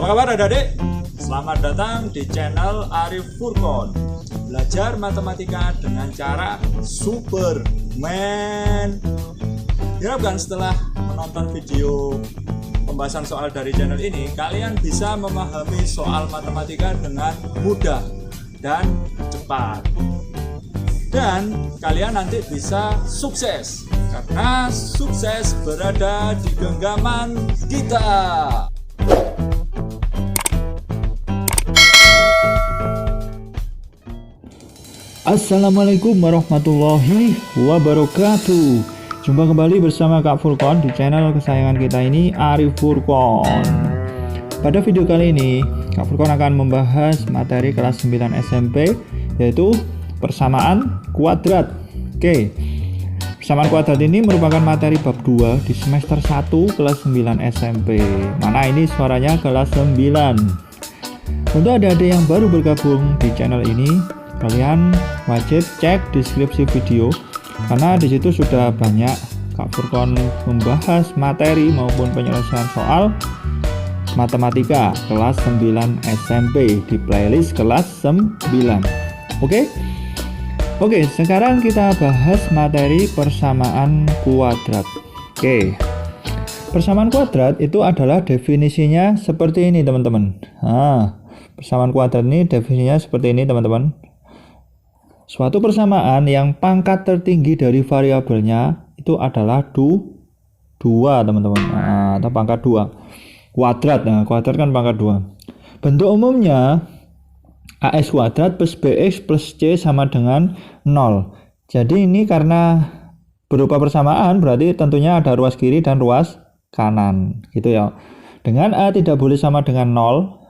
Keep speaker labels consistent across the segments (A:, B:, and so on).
A: kabar adik-adik? Selamat datang di channel Arif Furqon. Belajar matematika dengan cara Superman. Diharapkan setelah menonton video pembahasan soal dari channel ini, kalian bisa memahami soal matematika dengan mudah dan cepat. Dan kalian nanti bisa sukses, karena sukses berada di genggaman kita.
B: Assalamualaikum warahmatullahi wabarakatuh. Jumpa kembali bersama Kak Furqon di channel kesayangan kita ini, Arif Furqon. Pada video kali ini Kak Furqon akan membahas materi kelas 9 SMP, yaitu persamaan kuadrat. Oke, persamaan kuadrat ini merupakan materi bab 2 di semester 1 kelas 9 SMP. Mana ini suaranya kelas 9. Untuk adik-adik yang baru bergabung di channel ini, kalian wajib cek deskripsi video, karena disitu sudah banyak Kak Furqon membahas materi maupun penyelesaian soal matematika kelas 9 SMP di playlist kelas 9. Oke, sekarang kita bahas materi persamaan kuadrat. Oke, persamaan kuadrat itu adalah definisinya seperti ini, teman-teman. Persamaan kuadrat ini definisinya seperti ini, teman-teman. Suatu persamaan yang pangkat tertinggi dari variabelnya itu adalah 2, teman-teman. Atau pangkat 2. Kuadrat. Kuadrat kan pangkat 2. Bentuk umumnya AX kuadrat plus BX plus C sama dengan 0. Jadi ini karena berupa persamaan, berarti tentunya ada ruas kiri dan ruas kanan, gitu ya. Dengan A tidak boleh sama dengan 0,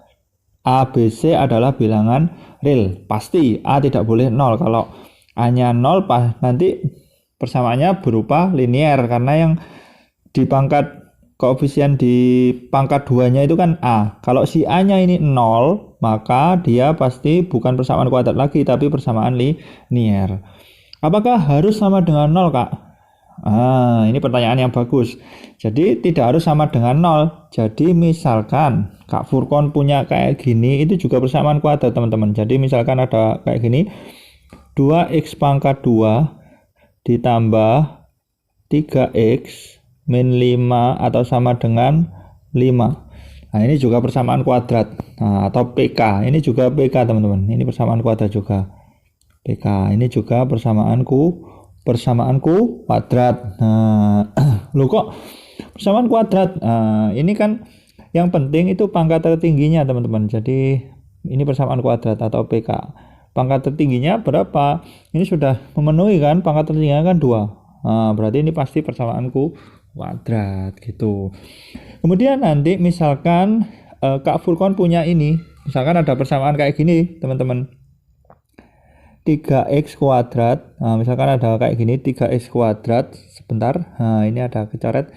B: A, B, C adalah bilangan real. Pasti A tidak boleh 0. Kalau A-nya 0, nanti persamaannya berupa linear, karena yang di pangkat koefisien di pangkat 2-nya itu kan A. Kalau si A-nya ini 0, maka dia pasti bukan persamaan kuadrat lagi, tapi persamaan linear. Apakah harus sama dengan 0, Kak? Ini pertanyaan yang bagus. Jadi tidak harus sama dengan 0. Jadi misalkan Kak Furqon punya kayak gini, itu juga persamaan kuadrat, teman-teman. Jadi misalkan ada kayak gini, 2x pangkat 2 ditambah 3x min 5 atau sama dengan 5. Nah, ini juga persamaan kuadrat. Atau PK. Ini juga PK, teman-teman. Ini persamaan kuadrat juga. PK. Ini juga persamaanku kuadrat. Loh, kok persamaan kuadrat? Ini kan yang penting itu pangkat tertingginya, teman-teman. Jadi ini persamaan kuadrat atau PK. Pangkat tertingginya berapa? Ini sudah memenuhi kan, pangkat tertingginya kan 2. Berarti ini pasti persamaanku kuadrat, gitu. Kemudian nanti misalkan Kak Furqon punya ini, misalkan ada persamaan kayak gini, teman-teman. 3x kuadrat. Misalkan ada kayak gini, 3x kuadrat. Sebentar, ini ada kecoret.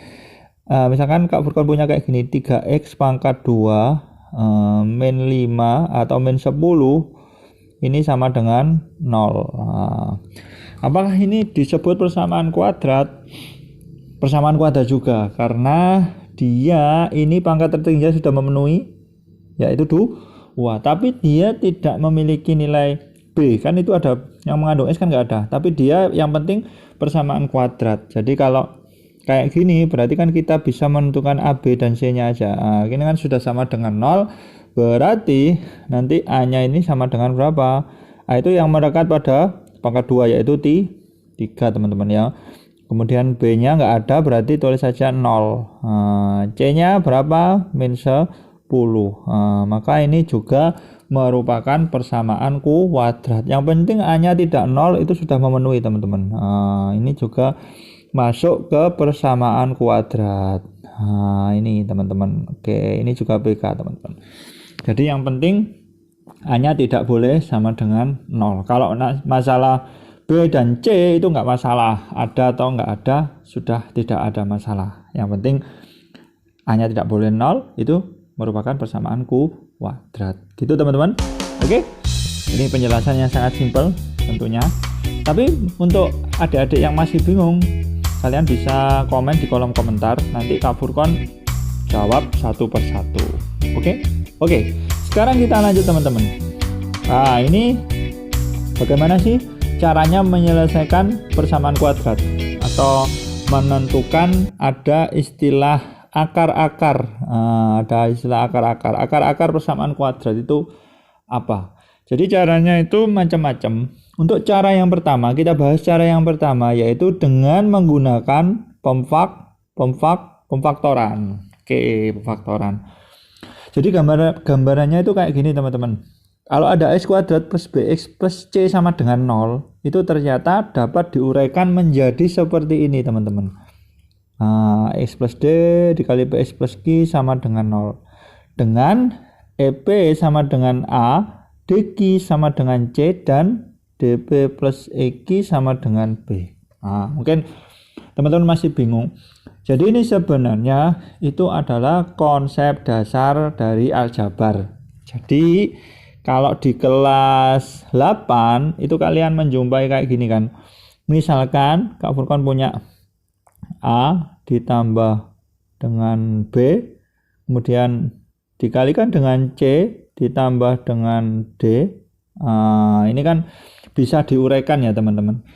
B: Misalkan Kak Furqon punya kayak gini, 3x pangkat 2 min 5 atau min 10, ini sama dengan 0. Apakah ini disebut persamaan kuadrat? Persamaan kuadrat juga, karena dia ini pangkat tertingginya sudah memenuhi, yaitu 2, tapi dia tidak memiliki nilai B, kan itu ada yang mengandung S kan nggak ada, tapi dia yang penting persamaan kuadrat. Jadi kalau kayak gini berarti kan kita bisa menentukan A, B, dan C nya aja. Ini kan sudah sama dengan 0, berarti nanti A nya ini sama dengan berapa? Itu yang mendekat pada pangkat 2, yaitu 3, teman-teman ya. Kemudian B nya nggak ada, berarti tulis saja 0. C nya berapa? Min 10. Maka ini juga merupakan persamaan kuadrat. Yang penting A nya tidak 0, itu sudah memenuhi, teman-teman. Ini juga masuk ke persamaan kuadrat. Ini, teman-teman. Oke, ini juga PK, teman-teman. Jadi yang penting A nya tidak boleh sama dengan 0. Kalau masalah B dan C itu nggak masalah, ada atau nggak ada sudah tidak ada masalah. Yang penting A nya tidak boleh 0, itu merupakan persamaan kuadrat, gitu, teman-teman. Oke, ini penjelasan yang sangat simpel tentunya. Tapi untuk adik-adik yang masih bingung, kalian bisa komen di kolom komentar, nanti Kak Furqon jawab satu persatu. Oke? Oke, sekarang kita lanjut teman-teman. Nah, ini bagaimana sih caranya menyelesaikan persamaan kuadrat atau menentukan ada istilah akar-akar. Ada istilah akar-akar. Akar-akar persamaan kuadrat itu apa? Jadi caranya itu macam-macam. Untuk cara yang pertama, kita bahas cara yang pertama yaitu dengan menggunakan pemfaktoran. Oke, pemfaktoran. Jadi gambarannya itu kayak gini teman-teman. Kalau ada x kuadrat plus bx plus c sama dengan 0, itu ternyata dapat diuraikan menjadi seperti ini teman-teman. X plus d dikali bx plus q sama dengan 0. Dengan ep sama dengan a, dq sama dengan c, dan dp plus eq sama dengan b. Mungkin teman-teman masih bingung. Jadi ini sebenarnya itu adalah konsep dasar dari aljabar. Jadi kalau di kelas 8 itu kalian menjumpai kayak gini kan. Misalkan Kak Furqon punya A ditambah dengan B, kemudian dikalikan dengan C ditambah dengan D. Ini kan bisa diuraikan ya teman-teman.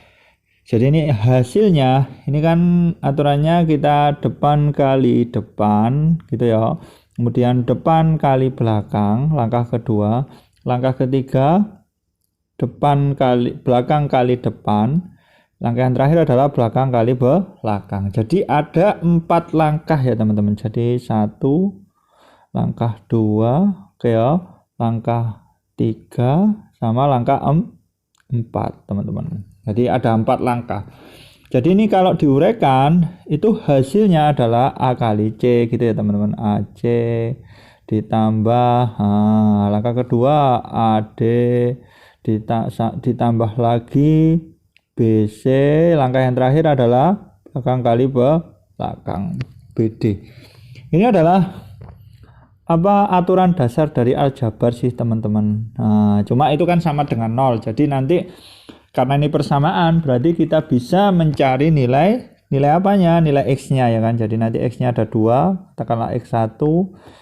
B: Jadi ini hasilnya, ini kan aturannya kita depan kali depan gitu ya. Kemudian depan kali belakang, langkah kedua. Langkah ketiga, belakang kali depan. Langkah yang terakhir adalah belakang kali belakang. Jadi ada 4 langkah ya teman-teman. Jadi 1, langkah 2, oke ya, langkah 3, sama langkah 4 teman-teman. Jadi ada 4 langkah. Jadi ini kalau diuraikan itu hasilnya adalah A kali C gitu ya teman-teman. AC ditambah langkah kedua AD ditambah lagi BC, langkah yang terakhir adalah belakang kali belakang BD. Ini adalah aturan dasar dari aljabar sih teman-teman. Cuma itu kan sama dengan 0. Jadi nanti karena ini persamaan, berarti kita bisa mencari nilai apanya? Nilai x-nya ya kan. Jadi nanti x-nya ada 2, katakanlah x1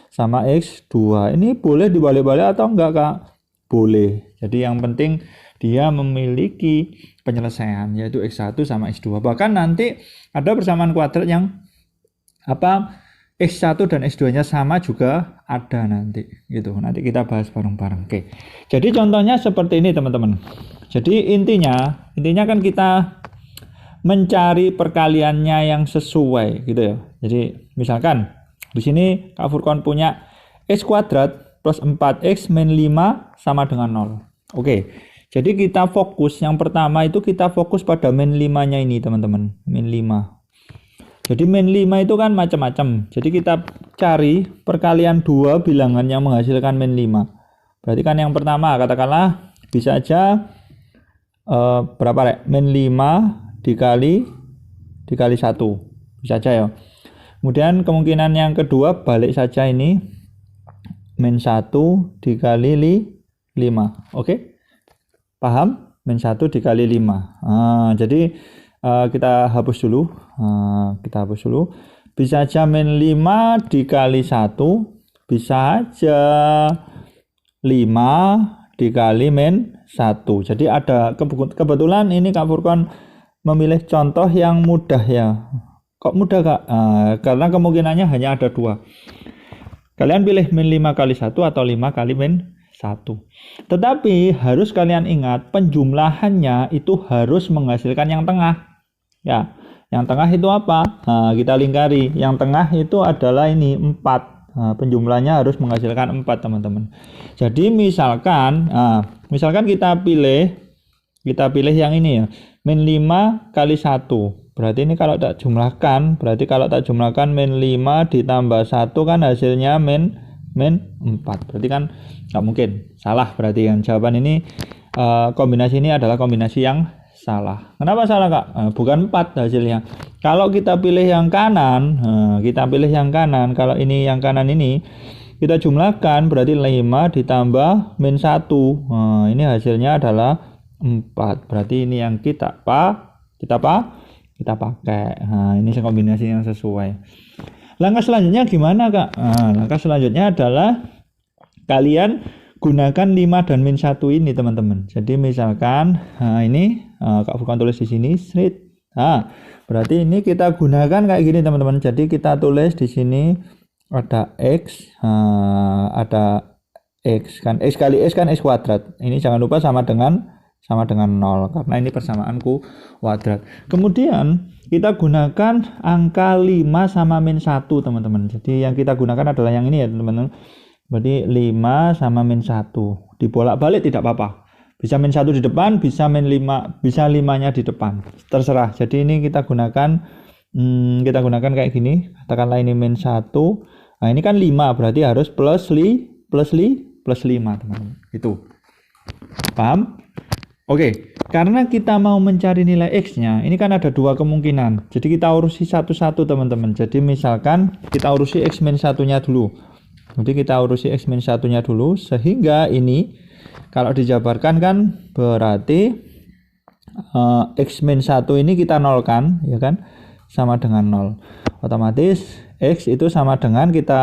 B: sama x2. Ini boleh dibalik-balik atau enggak, Kak? Boleh. Jadi yang penting dia memiliki penyelesaian, yaitu x1 sama x2. Bahkan nanti ada persamaan kuadrat yang x1 dan x2-nya sama juga ada nanti gitu. Nanti kita bahas bareng-bareng. Oke. Jadi contohnya seperti ini teman-teman. Jadi intinya kan kita mencari perkaliannya yang sesuai gitu ya. Jadi misalkan di sini Kak Furqon punya x kuadrat plus 4x min 5 sama dengan 0. Oke. Jadi kita fokus, yang pertama itu kita fokus pada min 5-nya ini teman-teman. Min 5. Jadi min 5 itu kan macam-macam. Jadi kita cari perkalian 2 bilangan yang menghasilkan min 5. Berarti kan yang pertama katakanlah bisa aja berapa rek? Min 5 dikali 1. Bisa aja ya. Kemudian kemungkinan yang kedua balik saja ini. Min 1 dikali 5. Oke? Paham? Min 1 dikali 5. Jadi kita hapus dulu. Bisa aja min 5 dikali 1. Bisa aja 5 dikali min 1. Jadi ada kebetulan ini Kak Furqon memilih contoh yang mudah ya. Kok mudah, Kak? Karena kemungkinannya hanya ada 2. Kalian pilih min 5 kali 1 atau 5 kali min 1. Tetapi harus kalian ingat penjumlahannya itu harus menghasilkan yang tengah. Ya, yang tengah itu apa? Kita lingkari. Yang tengah itu adalah ini 4. Penjumlahnya harus menghasilkan 4 teman-teman. Jadi misalkan kita pilih yang ini ya, min 5 kali 1. Berarti ini kalau tak jumlahkan, min 5 ditambah 1 kan hasilnya min 4. Berarti kan nggak mungkin, salah berarti kan. Jawaban ini kombinasi ini adalah kombinasi yang salah. Kenapa salah, Kak? Bukan 4 hasilnya. Kalau kita pilih yang kanan, kalau ini yang kanan ini kita jumlahkan berarti 5 ditambah min 1. Ini hasilnya adalah 4. Berarti ini yang kita pakai. Ini kombinasi yang sesuai. Langkah selanjutnya gimana, Kak? Langkah selanjutnya adalah kalian gunakan 5 dan min 1 ini teman-teman. Jadi misalkan ini Kak Furqan tulis di sini street. Berarti ini kita gunakan kayak gini teman-teman. Jadi kita tulis di sini ada X, ada X kan, X kali X kan X kuadrat. Ini jangan lupa sama dengan 0 karena ini persamaan kuadrat. Kemudian kita gunakan angka 5 sama min 1 teman-teman. Jadi yang kita gunakan adalah yang ini ya teman-teman. Berarti 5 sama min 1 dibolak-balik tidak apa-apa. Bisa min 1 di depan, bisa min 5, bisa 5-nya di depan. Terserah. Jadi ini kita gunakan kayak gini. Katakanlah ini min 1. Nah, ini kan 5 berarti harus plus 5 teman-teman. Itu. Paham? Oke, karena kita mau mencari nilai X-nya, ini kan ada dua kemungkinan. Jadi kita urusi satu-satu teman-teman. Jadi misalkan kita urusi X min 1-nya dulu. Jadi kita urusi X min 1-nya dulu, sehingga ini kalau dijabarkan kan berarti X min 1 ini kita nolkan, ya kan? Sama dengan 0. Otomatis X itu sama dengan, kita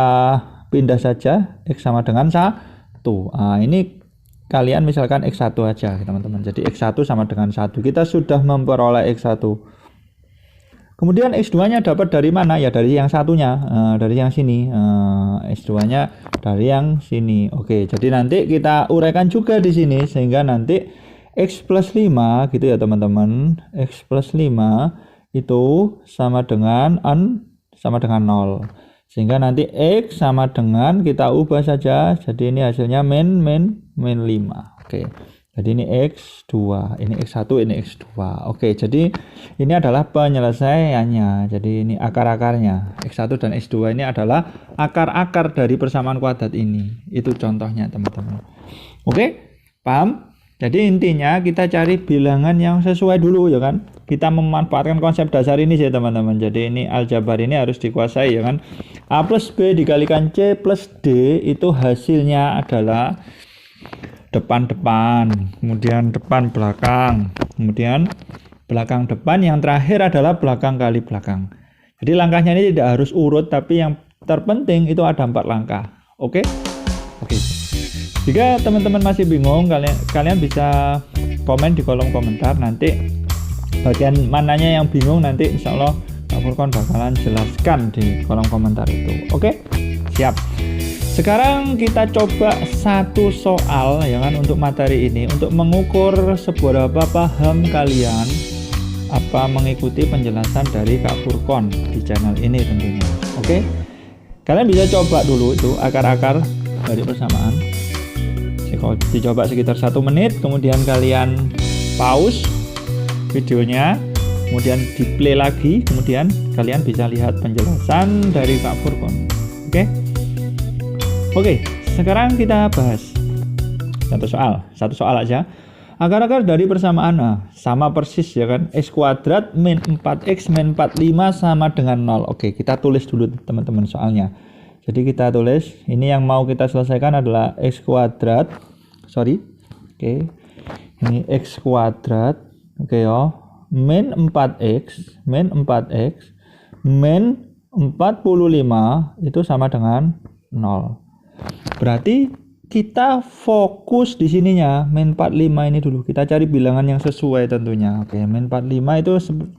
B: pindah saja, X sama dengan 1. Nah, ini kalian misalkan X1 aja teman-teman. Jadi X1 sama dengan 1. Kita sudah memperoleh X1. Kemudian X2-nya dapat dari mana? Ya dari yang satunya, dari yang sini. X2-nya dari yang sini. Oke, jadi nanti kita uraikan juga di sini sehingga nanti X plus 5 gitu ya teman-teman. X plus 5 itu sama dengan 0. Sehingga nanti X sama dengan, kita ubah saja. Jadi ini hasilnya min 5. Oke. Jadi ini X2, ini X1, ini X2. Oke, jadi ini adalah penyelesaiannya. Jadi ini akar-akarnya. X1 dan X2 ini adalah akar-akar dari persamaan kuadrat ini. Itu contohnya, teman-teman. Oke? Paham? Jadi intinya kita cari bilangan yang sesuai dulu ya kan. Kita memanfaatkan konsep dasar ini sih teman-teman. Jadi ini aljabar ini harus dikuasai ya kan. A plus B dikalikan C plus D itu hasilnya adalah depan-depan, kemudian depan belakang, kemudian belakang depan, yang terakhir adalah belakang kali belakang. Jadi langkahnya ini tidak harus urut, tapi yang terpenting itu ada 4 langkah. Oke? Oke. Jika teman-teman masih bingung, kalian bisa komen di kolom komentar. Nanti bagian mananya yang bingung nanti insya Allah Kak Furqan bakalan jelaskan di kolom komentar itu. Oke? Siap. Sekarang kita coba satu soal ya kan untuk materi ini, untuk mengukur seberapa paham kalian apa mengikuti penjelasan dari Kak Furqan di channel ini tentunya. Oke? Kalian bisa coba dulu itu akar-akar dari persamaan. Dicoba sekitar 1 menit, kemudian kalian pause videonya, kemudian di play lagi, kemudian kalian bisa lihat penjelasan dari Kak Furqan. Oke? Oke, sekarang kita bahas satu soal aja. Akar-akar dari persamaan sama persis ya kan. X kuadrat min 4X min 45 sama dengan 0. Oke, kita tulis dulu teman-teman soalnya. Jadi kita tulis, ini yang mau kita selesaikan adalah X kuadrat. Oke. Ini X kuadrat. Oke ya. Min 4X min 45 itu sama dengan 0. Berarti kita fokus di sininya min 45 ini dulu. Kita cari bilangan yang sesuai tentunya. Oke, min 45 itu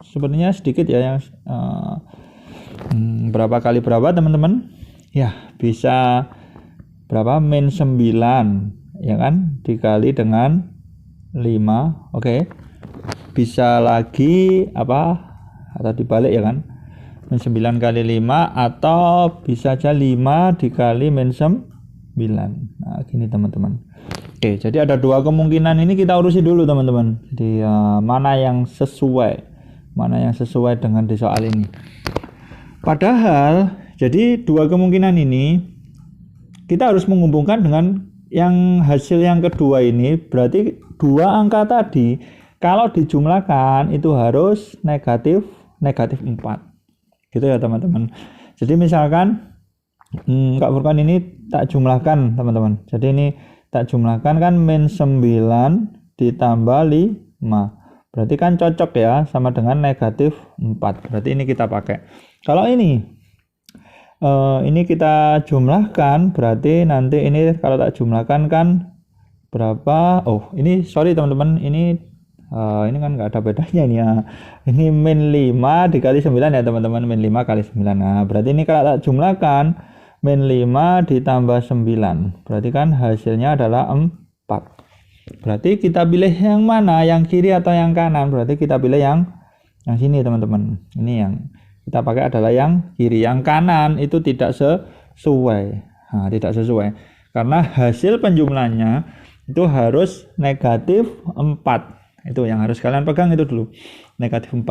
B: sebenarnya sedikit ya, yang berapa kali berapa teman-teman? Ya, bisa berapa? Min 9 ya kan, dikali dengan 5. Oke. Bisa lagi apa? Atau dibalik ya kan? Min 9 kali 5, atau bisa aja 5 dikali min 9. Nah, gini teman-teman. Oke, jadi ada dua kemungkinan ini, kita urusi dulu teman-teman. Jadi mana yang sesuai dengan di soal ini. Padahal jadi dua kemungkinan ini kita harus menghubungkan dengan yang hasil yang kedua ini. Berarti dua angka tadi kalau dijumlahkan itu harus negatif 4. Gitu ya teman-teman. Jadi misalkan Kak Furqan ini tak jumlahkan teman-teman. Jadi ini tak jumlahkan kan min 9 ditambah 5. Berarti kan cocok ya, sama dengan negatif 4. Berarti ini kita pakai. Kalau ini ini kita jumlahkan, berarti nanti ini kalau tak jumlahkan kan berapa? Oh, ini sorry teman-teman, ini kan nggak ada bedanya ini ya. Ini min 5 dikali 9 ya teman-teman, min 5 kali 9. Nah, berarti ini kalau tak jumlahkan min 5 ditambah 9, berarti kan hasilnya adalah 4. Berarti kita pilih yang mana, yang kiri atau yang kanan? Berarti kita pilih yang sini teman-teman. Ini yang kita pakai adalah yang kiri. Yang kanan itu tidak sesuai. Nah, tidak sesuai. Karena hasil penjumlahannya itu harus negatif 4. Itu yang harus kalian pegang itu dulu. Negatif 4.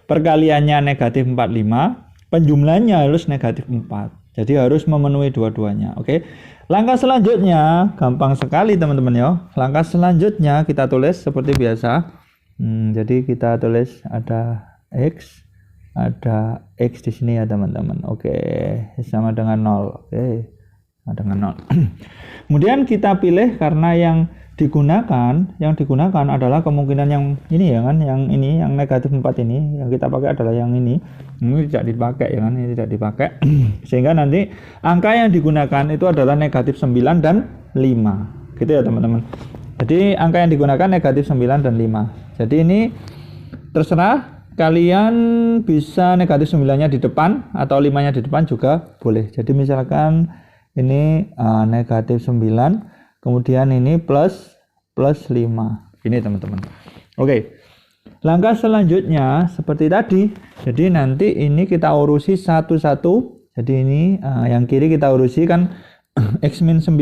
B: Perkaliannya negatif 45. Penjumlahannya harus negatif 4. Jadi harus memenuhi dua-duanya. Oke. Langkah selanjutnya gampang sekali teman-teman ya. Langkah selanjutnya kita tulis seperti biasa. Jadi kita tulis ada X di sini ya teman-teman. Oke, sama dengan 0. Oke, sama dengan 0. Kemudian kita pilih karena yang digunakan adalah kemungkinan yang ini ya kan, yang ini yang negatif 4 ini yang kita pakai adalah yang ini tidak dipakai ya kan, ini tidak dipakai. Sehingga nanti angka yang digunakan itu adalah negatif 9 dan 5 gitu ya teman-teman. Jadi angka yang digunakan negatif 9 dan 5. Jadi ini terserah kalian, bisa negatif 9-nya di depan atau 5-nya di depan juga boleh. Jadi misalkan ini negatif 9, kemudian ini plus 5 ini teman-teman. Oke, langkah selanjutnya seperti tadi. Jadi nanti ini kita urusi satu-satu. Jadi ini yang kiri kita urusi kan X min 9,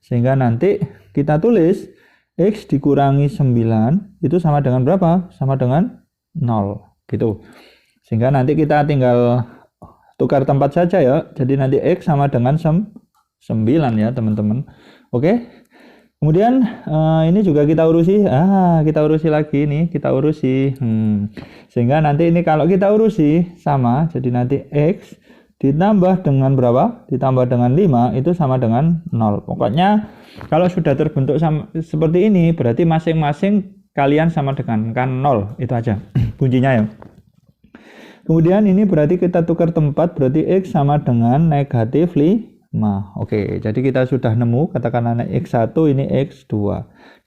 B: sehingga nanti kita tulis X dikurangi 9 itu sama dengan berapa? Sama dengan 0 gitu. Sehingga nanti kita tinggal tukar tempat saja ya. Jadi nanti X sama dengan 9 ya teman-teman. Oke. Kemudian ini juga kita urusi. Kita urusi lagi nih, kita urusi. Sehingga nanti ini kalau kita urusi sama, jadi nanti X ditambah dengan berapa? Ditambah dengan 5 itu sama dengan 0. Pokoknya kalau sudah terbentuk seperti ini, berarti masing-masing kalian sama dengan kan 0. Itu aja kuncinya ya. Kemudian ini berarti kita tukar tempat, berarti X sama dengan negatif 5. Oke, jadi kita sudah nemu, katakanlah X1 ini X2.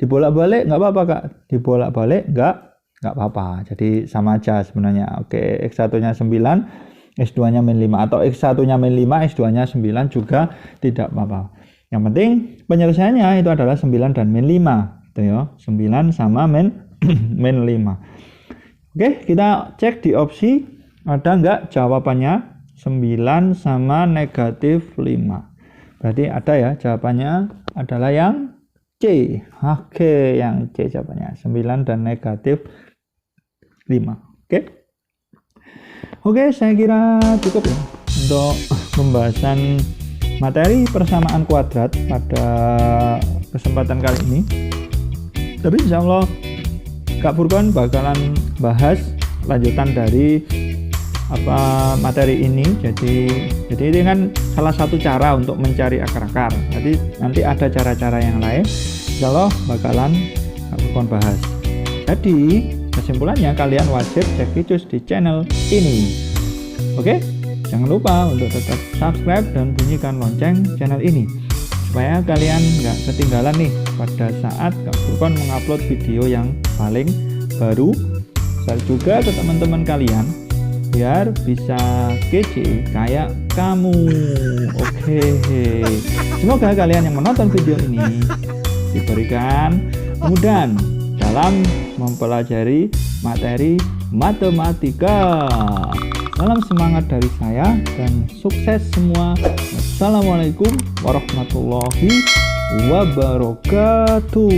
B: Dibolak-balik nggak apa-apa Kak, dibolak-balik nggak apa-apa, jadi sama aja sebenarnya. Oke, X1 nya 9, X2 nya min 5, atau X1 nya min 5, X2 nya 9 juga tidak apa-apa. Yang penting penyelesaiannya itu adalah 9 dan min 5 gitu ya, 9 sama min 5. Oke, kita cek di opsi ada nggak jawabannya 9 sama negatif 5. Berarti ada ya, jawabannya adalah yang C. Oke, yang C jawabannya 9 dan negatif 5. Oke, saya kira cukup ya untuk pembahasan materi persamaan kuadrat pada kesempatan kali ini. Tapi insya Allah Kak Furqon bakalan bahas lanjutan dari materi ini. Jadi ini kan salah satu cara untuk mencari akar-akar. Nanti ada cara-cara yang lain, insya Allah bakalan Kak Furqon bahas. Jadi kesimpulannya kalian wajib cek videos di channel ini. Oke, jangan lupa untuk tetap subscribe dan bunyikan lonceng channel ini supaya kalian nggak ketinggalan nih pada saat Kak Furqon mengupload video yang paling baru. Share juga ke teman-teman kalian biar bisa kece kayak kamu. Oke, semoga kalian yang menonton video ini diberikan kemudahan dalam mempelajari materi matematika. Salam semangat dari saya dan sukses semua. Wassalamualaikum warahmatullahi wabarakatuh.